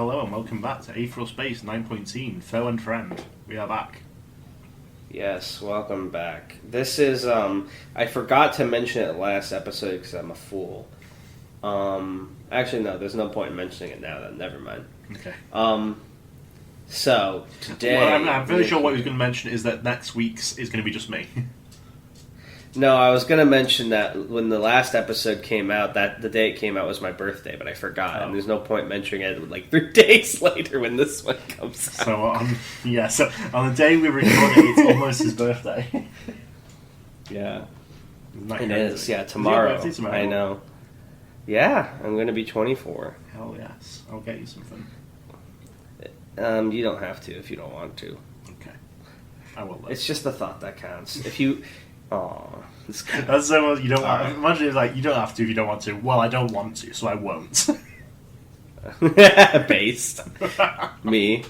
Hello and welcome back to Aetheral Space 9.0, Foe and Friend. We are back. Yes, welcome back. This is, I forgot to mention it last episode because I'm a fool. Actually, no, there's no point in mentioning it now then, never mind. Okay. So, today... Well, I'm very sure what he was going to mention is that next week's is going to be just me. No, I was going to mention that when the last episode came out, that the day it came out was my birthday, but I forgot, and there's no point mentioning it like 3 days later when this one comes out. So on the day we record it, it's almost his birthday. Yeah. Not it crazy. is, yeah, tomorrow. Is your birthday tomorrow? I know. Yeah, I'm going to be 24. Hell yes. I'll get you something. You don't have to if you don't want to. Okay. I will. It's just the thought that counts. If you... Aw. That's so much you don't want. Imagine it's like, you don't have to if you don't want to. Well, I don't want to, so I won't. Based. Me.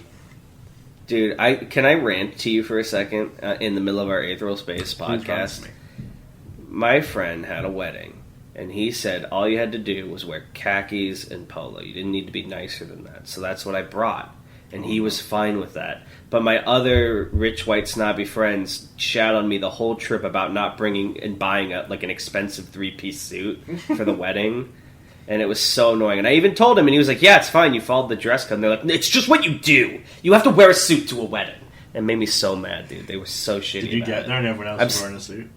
Dude, can I rant to you for a second in the middle of our Aetheral Space podcast? My friend had a wedding, and he said all you had to do was wear khakis and polo. You didn't need to be nicer than that. So that's what I brought. And he was fine with that. But my other rich, white, snobby friends shat on me the whole trip about not bringing and buying an expensive 3-piece suit for the wedding. And it was so annoying. And I even told him, and he was like, yeah, it's fine, you followed the dress code. And they're like, it's just what you do. You have to wear a suit to a wedding. It made me so mad, dude. They were so shitty. Did you get there and everyone else was wearing a suit?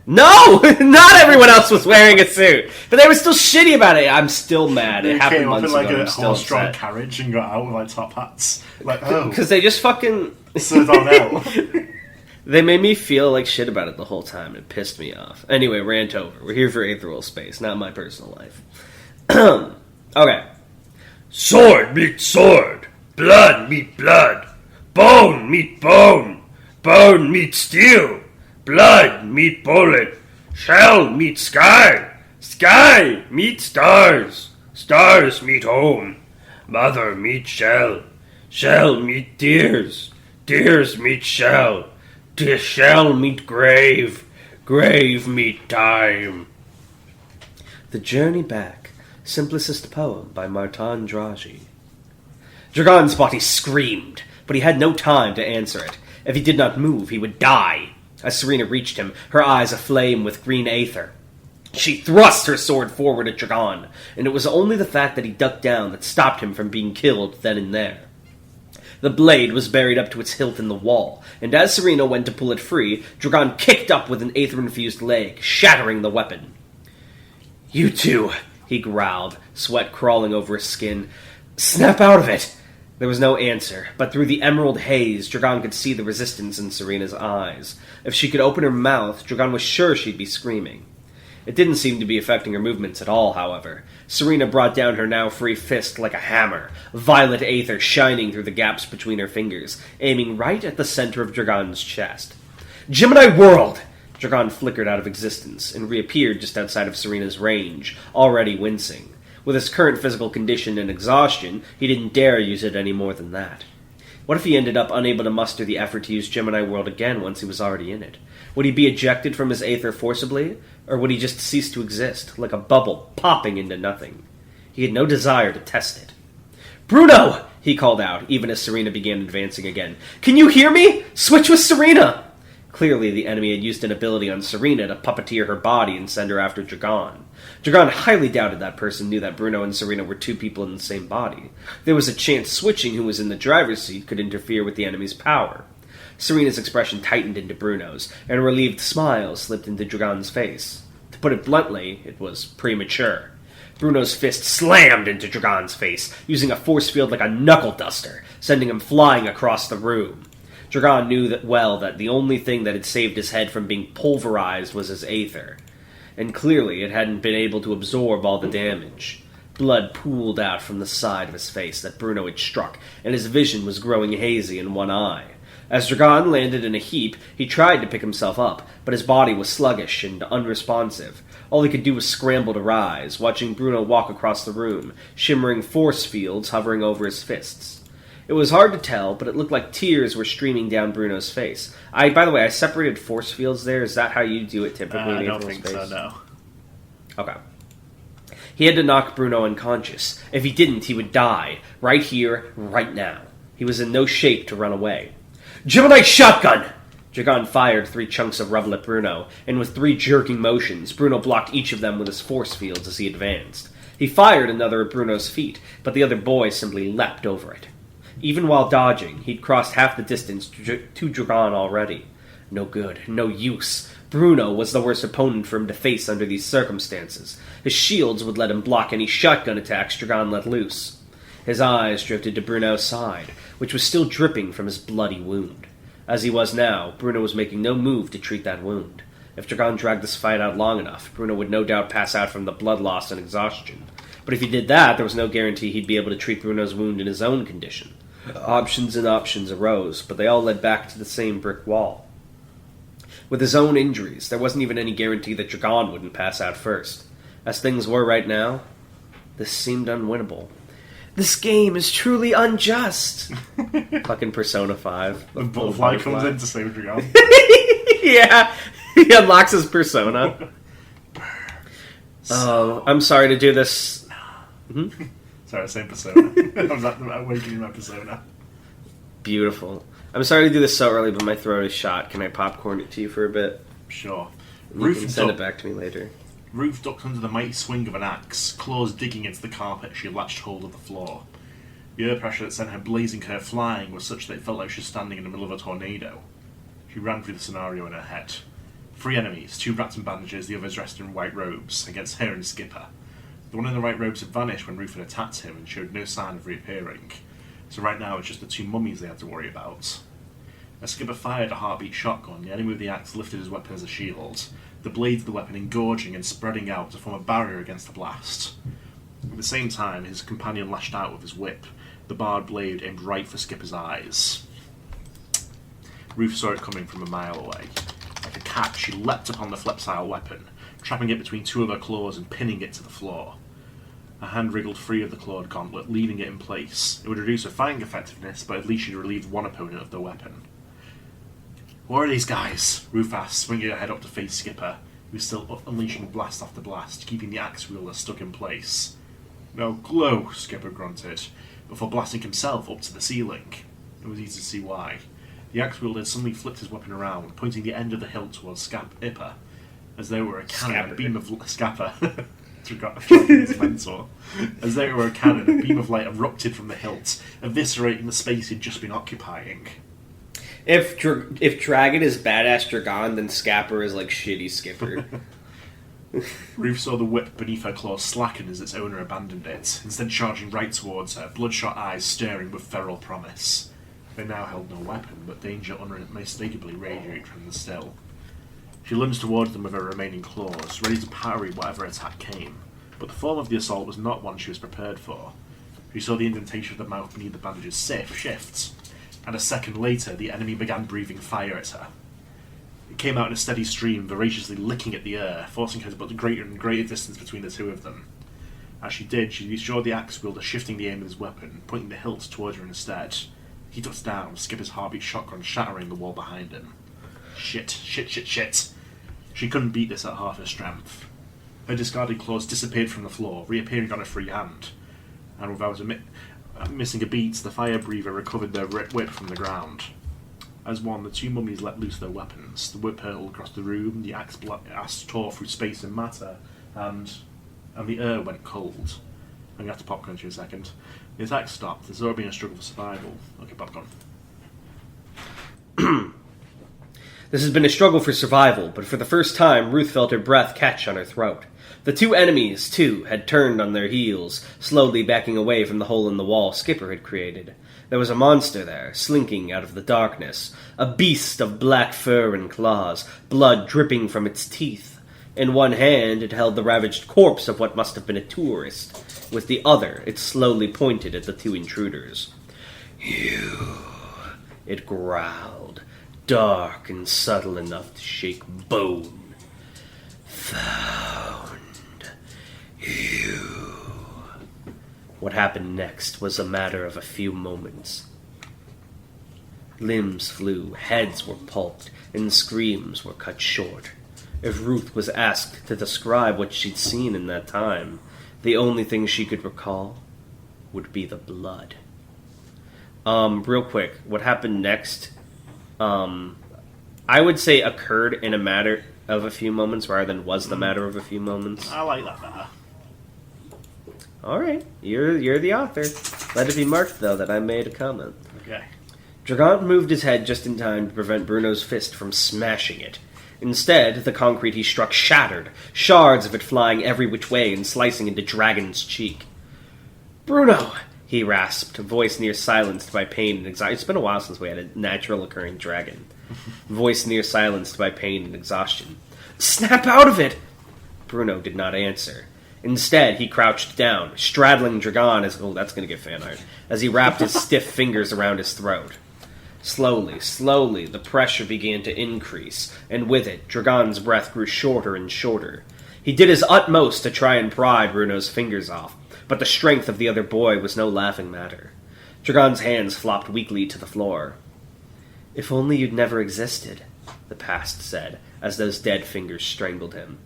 No! Not everyone else was wearing a suit. But they were still shitty about it. I'm still mad. It happened months ago. Came up in like a horse-drawn carriage and got out with like top hats. Like, oh. Because they just fucking... So Darnell. They made me feel like shit about it the whole time. It pissed me off. Anyway, rant over. We're here for Aetheral Space, not my personal life. Okay. Sword meet sword. Blood meet blood. Bone meet bone. Bone meet steel. Blood meet bullet. Shell meet sky. Sky meet stars. Stars meet home. Mother meet shell. Shell meet tears. Tears meet shell. Shell meet grave. Grave meet time. The Journey Back. Simplicist poem by Martin Draghi. Dragon's body screamed, but he had no time to answer it. If he did not move, he would die. As Serena reached him, her eyes aflame with green aether, she thrust her sword forward at Dragon, and it was only the fact that he ducked down that stopped him from being killed then and there. The blade was buried up to its hilt in the wall, and as Serena went to pull it free, Dragon kicked up with an aether-infused leg, shattering the weapon. "You two," he growled, sweat crawling over his skin. "Snap out of it!" There was no answer, but through the emerald haze, Dragon could see the resistance in Serena's eyes. If she could open her mouth, Dragon was sure she'd be screaming. It didn't seem to be affecting her movements at all, however. Serena brought down her now free fist like a hammer, violet aether shining through the gaps between her fingers, aiming right at the center of Dragon's chest. "Gemini World!" Dragon flickered out of existence and reappeared just outside of Serena's range, already wincing. With his current physical condition and exhaustion, he didn't dare use it any more than that. What if he ended up unable to muster the effort to use Gemini World again once he was already in it? Would he be ejected from his aether forcibly, or would he just cease to exist, like a bubble popping into nothing? He had no desire to test it. "Bruno!" he called out, even as Serena began advancing again. "Can you hear me? Switch with Serena!" Clearly, the enemy had used an ability on Serena to puppeteer her body and send her after Dragon. Dragon highly doubted that person knew that Bruno and Serena were two people in the same body. There was a chance switching who was in the driver's seat could interfere with the enemy's power. Serena's expression tightened into Bruno's, and a relieved smile slipped into Dragon's face. To put it bluntly, it was premature. Bruno's fist slammed into Dragon's face, using a force field like a knuckle duster, sending him flying across the room. Dragon knew that the only thing that had saved his head from being pulverized was his aether. And clearly it hadn't been able to absorb all the damage. Blood pooled out from the side of his face that Bruno had struck, and his vision was growing hazy in one eye. As Dragon landed in a heap, he tried to pick himself up, but his body was sluggish and unresponsive. All he could do was scramble to rise, watching Bruno walk across the room, shimmering force fields hovering over his fists. It was hard to tell, but it looked like tears were streaming down Bruno's face. By the way, I separated force fields there. Is that how you do it typically in I don't Aetheral think Space? so, no. Okay. He had to knock Bruno unconscious. If he didn't, he would die. Right here, right now. He was in no shape to run away. Gemini shotgun! Dragon fired 3 chunks of rubble at Bruno, and with 3 jerking motions, Bruno blocked each of them with his force fields as he advanced. He fired another at Bruno's feet, but the other boy simply leapt over it. Even while dodging, he'd crossed half the distance to Dragon already. No good, no use. Bruno was the worst opponent for him to face under these circumstances. His shields would let him block any shotgun attacks Dragon let loose. His eyes drifted to Bruno's side, which was still dripping from his bloody wound. As he was now, Bruno was making no move to treat that wound. If Dragon dragged this fight out long enough, Bruno would no doubt pass out from the blood loss and exhaustion. But if he did that, there was no guarantee he'd be able to treat Bruno's wound in his own condition. Options and options arose, but they all led back to the same brick wall. With his own injuries, there wasn't even any guarantee that Dragon wouldn't pass out first. As things were right now, this seemed unwinnable. This game is truly unjust. Fucking Persona 5. The butterfly comes in to save Dragon. Yeah, he unlocks his persona. Oh, I'm sorry to do this. Mm-hmm. Sorry, same persona. I was awakening my persona. Beautiful. I'm sorry to do this so early, but my throat is shot. Can I popcorn it to you for a bit? Sure. You can send it back to me later. Ruth ducked under the mighty swing of an axe, claws digging into the carpet as she latched hold of the floor. The air pressure that sent her blazing hair flying was such that it felt like she was standing in the middle of a tornado. She ran through the scenario in her head. 3 enemies, 2 wrapped in bandages, the others dressed in white robes, against her and Skipper. The one in the white robes had vanished when Ruth had attacked him and showed no sign of reappearing. So right now it's just the 2 mummies they had to worry about. As Skipper fired a heartbeat shotgun, the enemy with the axe lifted his weapon as a shield, the blades of the weapon engorging and spreading out to form a barrier against the blast. At the same time, his companion lashed out with his whip, the barred blade aimed right for Skipper's eyes. Ruth saw it coming from a mile away. Like a cat, she leapt upon the flexile weapon, trapping it between 2 of her claws and pinning it to the floor. Her hand wriggled free of the clawed gauntlet, leaving it in place. It would reduce her fighting effectiveness, but at least she'd relieved one opponent of the weapon. "What are these guys?" Ruth asked, swinging her head up to face Skipper, who was still unleashing blast after blast, keeping the axe wielder stuck in place. "No clue," Skipper grunted, before blasting himself up to the ceiling. It was easy to see why. The axe wielder had suddenly flipped his weapon around, pointing the end of the hilt towards Skipper, as though it were a cannon. A beam of Scapper. His mentor. As though it were a cannon, a beam of light erupted from the hilt, eviscerating the space he'd just been occupying. If Dragon is badass Dragon, then Scapper is like shitty Skipper. Ruth saw the whip beneath her claws slacken as its owner abandoned it, instead charging right towards her, bloodshot eyes staring with feral promise. They now held no weapon, but danger unmistakably radiated from the still. She lunged towards them with her remaining claws, ready to parry whatever attack came, but the form of the assault was not one she was prepared for. She saw the indentation of the mouth beneath the bandages shift, and a second later the enemy began breathing fire at her. It came out in a steady stream, voraciously licking at the air, forcing her to put greater and greater distance between the 2 of them. As she did, she saw the axe wielder shifting the aim of his weapon, pointing the hilt towards her instead. He ducked down, Skipper's heartbeat shotgun shattering the wall behind him. Shit. She couldn't beat this at half her strength. Her discarded claws disappeared from the floor, reappearing on her free hand, and without missing a beat, the fire breather recovered their whip from the ground. As one, the 2 mummies let loose their weapons. The whip hurtled across the room, the axe tore through space and matter, and the air went cold. I'm going to have to popcorn to you a second. The attack stopped. There's already been a struggle for survival. Okay, popcorn. This has been a struggle for survival, but for the first time, Ruth felt her breath catch on her throat. The 2 enemies, too, had turned on their heels, slowly backing away from the hole in the wall Skipper had created. There was a monster there, slinking out of the darkness, a beast of black fur and claws, blood dripping from its teeth. In one hand, it held the ravaged corpse of what must have been a tourist. With the other, it slowly pointed at the 2 intruders. "You," it growled, dark and subtle enough to shake bone. "Found you." What happened next was a matter of a few moments. Limbs flew, heads were pulped, and screams were cut short. If Ruth was asked to describe what she'd seen in that time, The only thing she could recall would be the blood. Real quick, what happened next, I would say occurred in a matter of a few moments rather than was the matter of a few moments. I like that better. Alright, you're the author. Let it be marked, though, that I made a comment. Okay. Dragon moved his head just in time to prevent Bruno's fist from smashing it. Instead, the concrete he struck shattered, shards of it flying every which way and slicing into Dragon's cheek. "Bruno!" he rasped, voice near silenced by pain and exhaustion. It's been a while since we had a natural occurring dragon. Voice near silenced by pain and exhaustion. "Snap out of it!" Bruno did not answer. Instead, he crouched down, straddling Dragon as... Oh, that's going to get fan art. As he wrapped his stiff fingers around his throat. Slowly, the pressure began to increase, and with it, Dragon's breath grew shorter and shorter. He did his utmost to try and pry Bruno's fingers off, but the strength of the other boy was no laughing matter. Dragon's hands flopped weakly to the floor. "If only you'd never existed," the past said, as those dead fingers strangled him.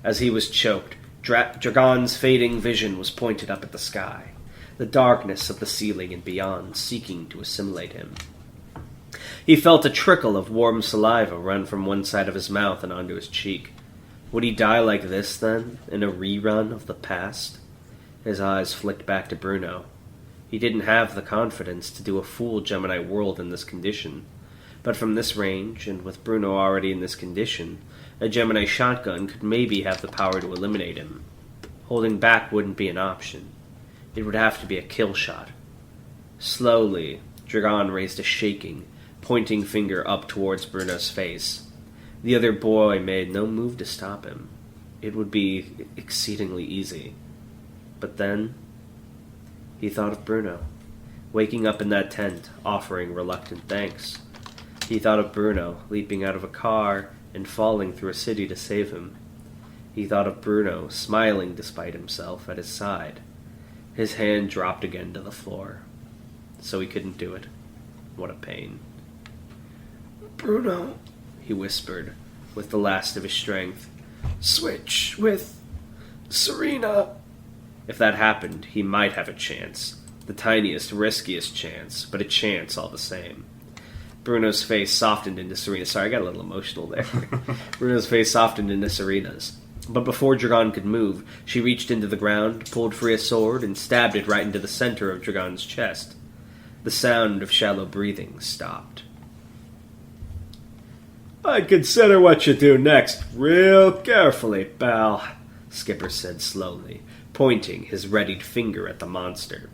As he was choked, Dragon's fading vision was pointed up at the sky, the darkness of the ceiling and beyond seeking to assimilate him. He felt a trickle of warm saliva run from one side of his mouth and onto his cheek. Would he die like this, then, in a rerun of the past? His eyes flicked back to Bruno. He didn't have the confidence to do a full Gemini world in this condition. But from this range, and with Bruno already in this condition, a Gemini shotgun could maybe have the power to eliminate him. Holding back wouldn't be an option. It would have to be a kill shot. Slowly, Dragon raised a shaking, pointing finger up towards Bruno's face. The other boy made no move to stop him. It would be exceedingly easy. But then, he thought of Bruno, waking up in that tent, offering reluctant thanks. He thought of Bruno, leaping out of a car and falling through a city to save him. He thought of Bruno, smiling despite himself, at his side. His hand dropped again to the floor. So he couldn't do it. What a pain. "Bruno," he whispered, with the last of his strength. "Switch with Serena." If that happened, he might have a chance. The tiniest, riskiest chance, but a chance all the same. Bruno's face softened into Serena. Sorry, I got a little emotional there. Bruno's face softened into Serena's. But before Dragon could move, she reached into the ground, pulled free a sword, and stabbed it right into the center of Dragon's chest. The sound of shallow breathing stopped. "I'd consider what you do next real carefully, pal," Skipper said slowly, pointing his readied finger at the monster.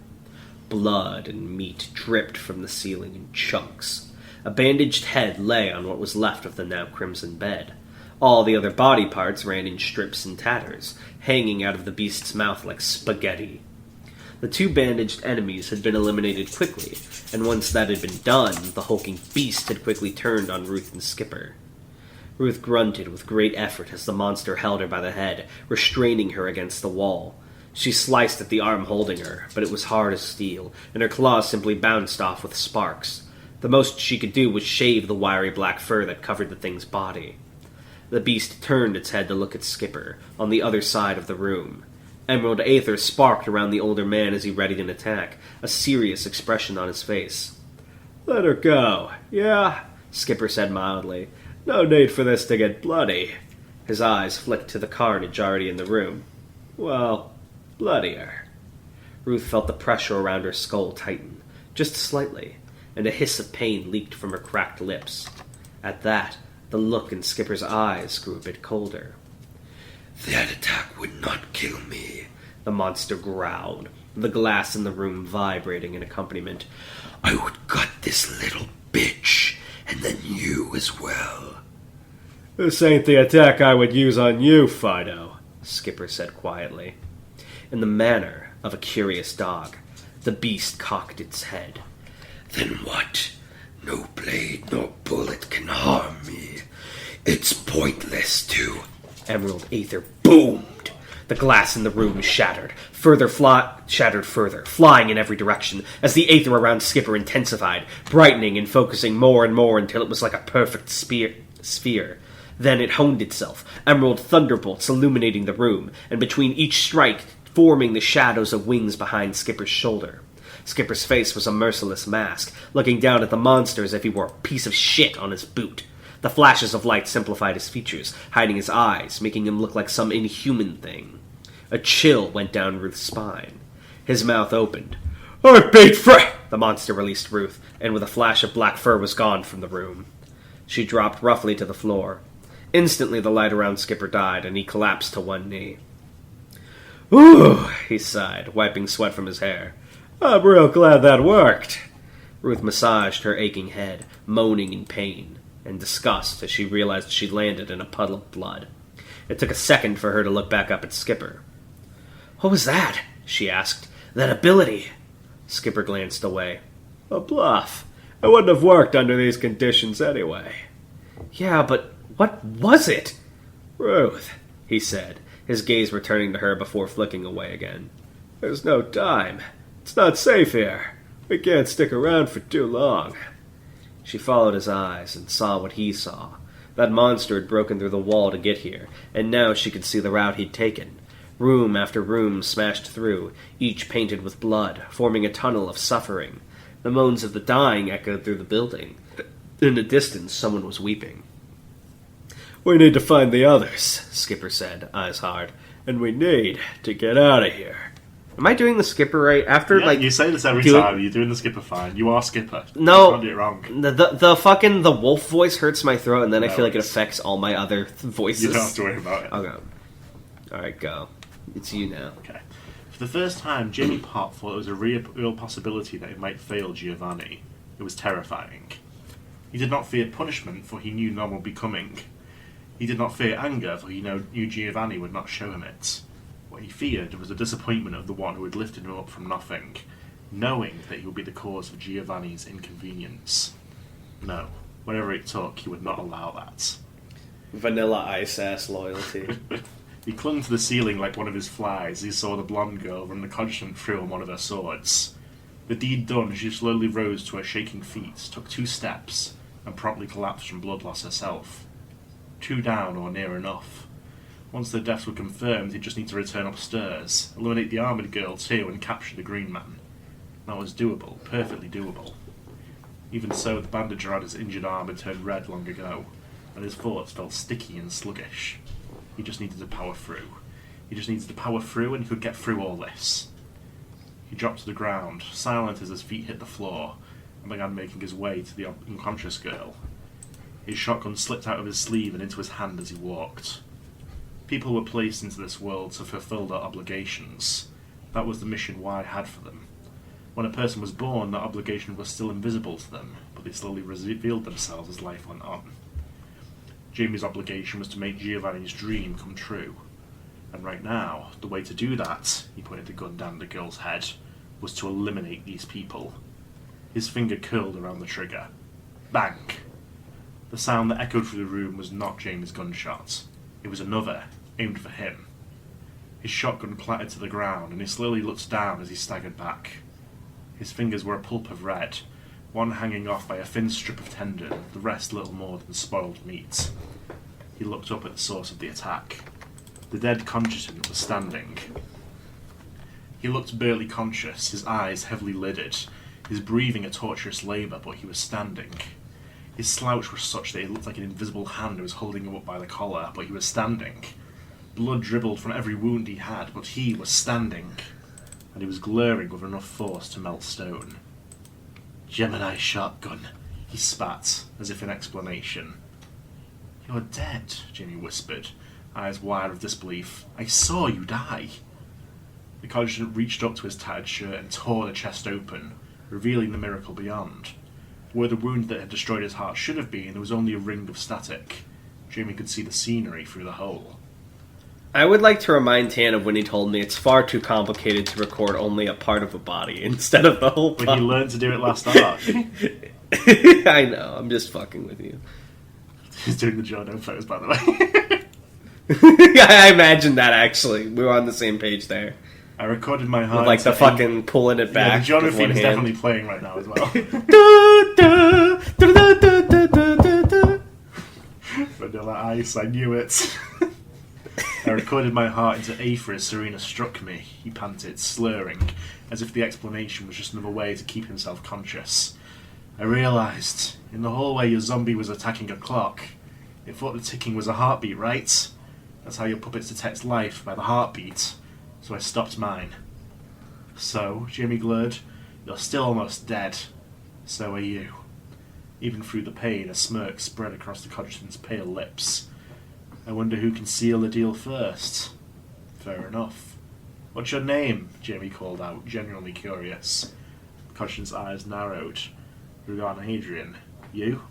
Blood and meat dripped from the ceiling in chunks. A bandaged head lay on what was left of the now crimson bed. All the other body parts ran in strips and tatters, hanging out of the beast's mouth like spaghetti. The two bandaged enemies had been eliminated quickly, and once that had been done, the hulking beast had quickly turned on Ruth and Skipper. Ruth grunted with great effort as the monster held her by the head, restraining her against the wall. She sliced at the arm holding her, but it was hard as steel, and her claws simply bounced off with sparks. The most she could do was shave the wiry black fur that covered the thing's body. The beast turned its head to look at Skipper, on the other side of the room. Emerald aether sparked around the older man as he readied an attack, a serious expression on his face. "Let her go, yeah?" Skipper said mildly. "No need for this to get bloody." His eyes flicked to the carnage already in the room. "Well, bloodier." Ruth felt the pressure around her skull tighten, just slightly, and a hiss of pain leaked from her cracked lips. At that, the look in Skipper's eyes grew a bit colder. "That attack would not kill me," the monster growled, the glass in the room vibrating in accompaniment. "I would gut this little bitch, and then you as well." "This ain't the attack I would use on you, Fido," Skipper said quietly. In the manner of a curious dog, the beast cocked its head. "Then what? No blade nor bullet can harm me. It's pointless to..." Emerald aether boomed. The glass in the room shattered further, flying in every direction as the aether around Skipper intensified, brightening and focusing more and more until it was like a perfect sphere. Then it honed itself, emerald thunderbolts illuminating the room, and between each strike, forming the shadows of wings behind Skipper's shoulder. Skipper's face was a merciless mask, looking down at the monster as if he were a piece of shit on his boot. The flashes of light simplified his features, hiding his eyes, making him look like some inhuman thing. A chill went down Ruth's spine. His mouth opened. "I paid for..." The monster released Ruth, and with a flash of black fur was gone from the room. She dropped roughly to the floor. Instantly the light around Skipper died, and he collapsed to one knee. "Ooh," he sighed, wiping sweat from his hair. "I'm real glad that worked." Ruth massaged her aching head, moaning in pain and disgust as she realized she'd landed in a puddle of blood. It took a second for her to look back up at Skipper. "What was that?" she asked. "That ability?" Skipper glanced away. "A bluff. It wouldn't have worked under these conditions anyway." "Yeah, but what was it?" "Ruth," he said, his gaze returning to her before flicking away again. "There's no time. It's not safe here. We can't stick around for too long." She followed his eyes and saw what he saw. That monster had broken through the wall to get here, and now she could see the route he'd taken. Room after room smashed through, each painted with blood, forming a tunnel of suffering. The moans of the dying echoed through the building. In the distance, someone was weeping. "We need to find the others," Skipper said, eyes hard. "And we need to get out of here." Am I doing the Skipper right? After, Yeah, you say this every time. You're doing the Skipper fine. You are Skipper. No. You can't do it wrong. The wolf voice hurts my throat, and then I feel like it it's- affects all my other voices. You don't have to worry about it. Okay. Alright, go. It's you now. Okay. For the first time, Jamie Pott thought there was a real possibility that it might fail Giovanni. It was terrifying. He did not fear punishment, for he knew none would be coming. He did not fear anger, for he knew Giovanni would not show him it. What he feared was the disappointment of the one who had lifted him up from nothing, knowing that he would be the cause of Giovanni's inconvenience. No, whatever it took, he would not allow that. Vanilla ice ass loyalty. He clung to the ceiling like one of his flies as he saw the blonde girl run the constant through on one of her swords. The deed done, she slowly rose to her shaking feet, took 2 steps, and promptly collapsed from blood loss herself. 2 down, or near enough. Once their deaths were confirmed, he'd just need to return upstairs, eliminate the armoured girl too, and capture the Green Man. That was doable, perfectly doable. Even so, the bandage around his injured arm had turned red long ago, and his thoughts felt sticky and sluggish. He just needed to power through. He just needed to power through, and he could get through all this. He dropped to the ground, silent as his feet hit the floor, and began making his way to the unconscious girl. His shotgun slipped out of his sleeve and into his hand as he walked. People were placed into this world to fulfill their obligations. That was the mission Y had for them. When a person was born, that obligation was still invisible to them, but they slowly revealed themselves as life went on. Jamie's obligation was to make Giovanni's dream come true. And right now, the way to do that, he pointed the gun down at the girl's head, was to eliminate these people. His finger curled around the trigger. Bang! The sound that echoed through the room was not Jamie's gunshot. It was another, aimed for him. His shotgun clattered to the ground, and he slowly looked down as he staggered back. His fingers were a pulp of red, one hanging off by a thin strip of tendon, the rest little more than spoiled meat. He looked up at the source of the attack. The dead conscience was standing. He looked barely conscious, his eyes heavily lidded, his breathing a torturous labour, but he was standing. His slouch was such that it looked like an invisible hand was holding him up by the collar, but he was standing. Blood dribbled from every wound he had, but he was standing. And he was glaring with enough force to melt stone. "Gemini shotgun," he spat, as if in explanation. "You're dead," Jamie whispered, eyes wide with disbelief. "I saw you die." The conjurant reached up to his tattered shirt and tore the chest open, revealing the miracle beyond. Where the wound that had destroyed his heart should have been, there was only a ring of static. Jamie could see the scenery through the hole. I would like to remind Tan of when he told me it's far too complicated to record only a part of a body instead of the whole body. But he learned to do it last arc. I know, I'm just fucking with you. He's doing the Jordan photos, by the way. I imagined that, actually. We were on the same page there. I recorded my heart. With, like, the fucking pulling it back. Yeah, the Jordan with one theme is hand. definitely playing right now as well. Vanilla Ice, I knew it. I recorded my heart into Aether as Serena struck me, he panted, slurring, as if the explanation was just another way to keep himself conscious. I realised, in the hallway your zombie was attacking a clock. It thought the ticking was a heartbeat, right? That's how your puppets detect life, by the heartbeat. So I stopped mine. So, Jamie glurred, you're still almost dead. So are you. Even through the pain, a smirk spread across the Codgerton's pale lips. I wonder who can seal the deal first. Fair enough. What's your name? Jamie called out, genuinely curious. Codgerton's eyes narrowed. Dragon Adrian. You?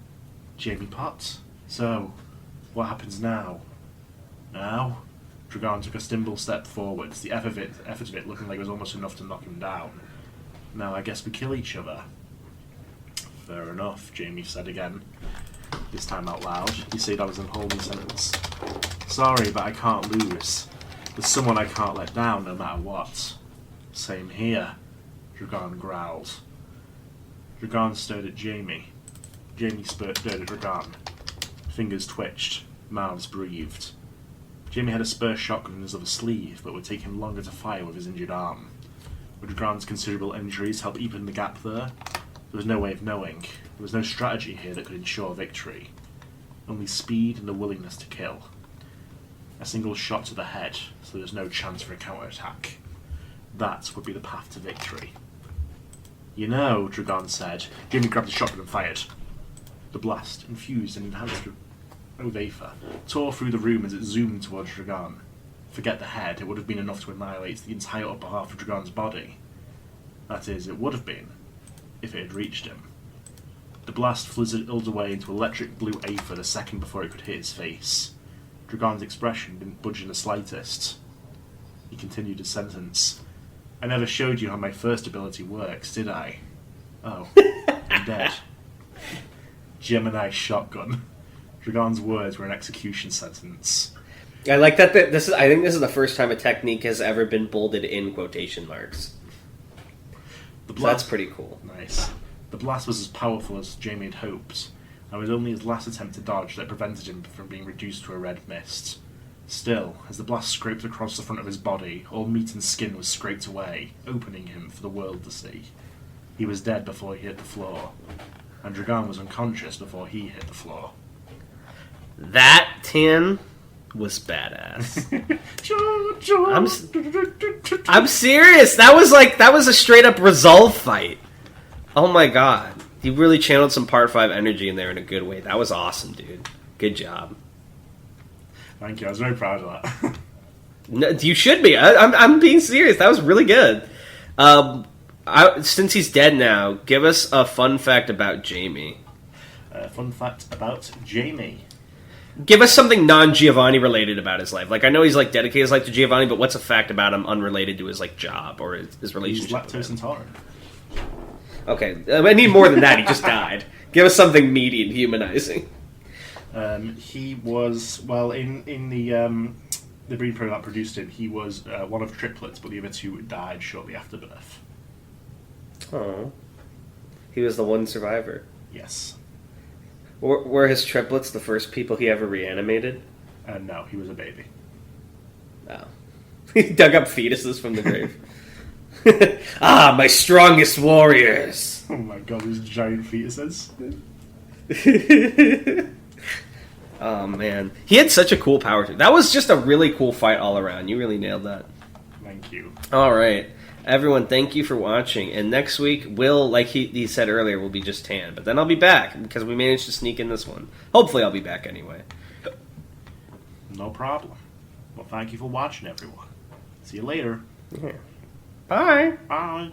Jamie Potts. So, what happens now? Now? Dragon took a stumble step forwards, the effort of it looking like it was almost enough to knock him down. Now I guess we kill each other. Fair enough, Jamie said again. This time out loud. You say that was a whole new sentence. Sorry, but I can't lose. There's someone I can't let down no matter what. Same here, Dragon growled. Dragon stared at Jamie. Jamie stared at Dragon. Fingers twitched. Mouths breathed. Jamie had a spare shotgun in his other sleeve, but would take him longer to fire with his injured arm. Would Dragon's considerable injuries help even the gap there? There was no way of knowing. There was no strategy here that could ensure victory. Only speed and the willingness to kill. A single shot to the head, so there was no chance for a counterattack. That would be the path to victory. You know, Dragon said. Jamie grabbed the shotgun and fired. The blast, infused and enhanced with Aether, tore through the room as it zoomed towards Dragon. Forget the head, it would have been enough to annihilate the entire upper half of Dragon's body. That is, it would have been, if it had reached him. The blast fizzled away into electric blue Aether the second before it could hit his face. Dragon's expression didn't budge in the slightest. He continued his sentence. I never showed you how my first ability works, did I? Oh, I'm dead. Gemini shotgun. Dragon's words were an execution sentence. I like that. I think this is the first time a technique has ever been bolded in quotation marks. The blast, so that's pretty cool. Nice. The blast was as powerful as Jamie had hoped, and was only his last attempt to dodge that prevented him from being reduced to a red mist. Still, as the blast scraped across the front of his body, all meat and skin was scraped away, opening him for the world to see. He was dead before he hit the floor, and Dragon was unconscious before he hit the floor. That tin was badass. I'm serious. That was a straight up resolve fight. Oh my god. You really channeled some Part 5 energy in there in a good way. That was awesome, dude. Good job. Thank you. I was very proud of that. No, you should be. I'm being serious. That was really good. Since he's dead now, give us a fun fact about Jamie. Fun fact about Jamie. Give us something non-Giovanni related about his life. Like, I know he's like dedicated his life to Giovanni, but what's a fact about him unrelated to his like job or his relationship? He's lactose intolerant. Okay, I need more than that. He just died. Give us something meaty and humanizing. He was in the breeding program that produced him. He was one of triplets, but the other two died shortly after birth. Oh, he was the one survivor. Yes. Were his triplets the first people he ever reanimated? No, he was a baby. Oh. He dug up fetuses from the grave. Ah, my strongest warriors! Oh my god, these giant fetuses. Oh man. He had such a cool power. That was just a really cool fight all around. You really nailed that. Thank you. Alright. Everyone, thank you for watching. And next week, Will, like he said earlier, will be just Tan. But then I'll be back, because we managed to sneak in this one. Hopefully I'll be back anyway. No problem. Well, thank you for watching, everyone. See you later. Yeah. Bye. Bye.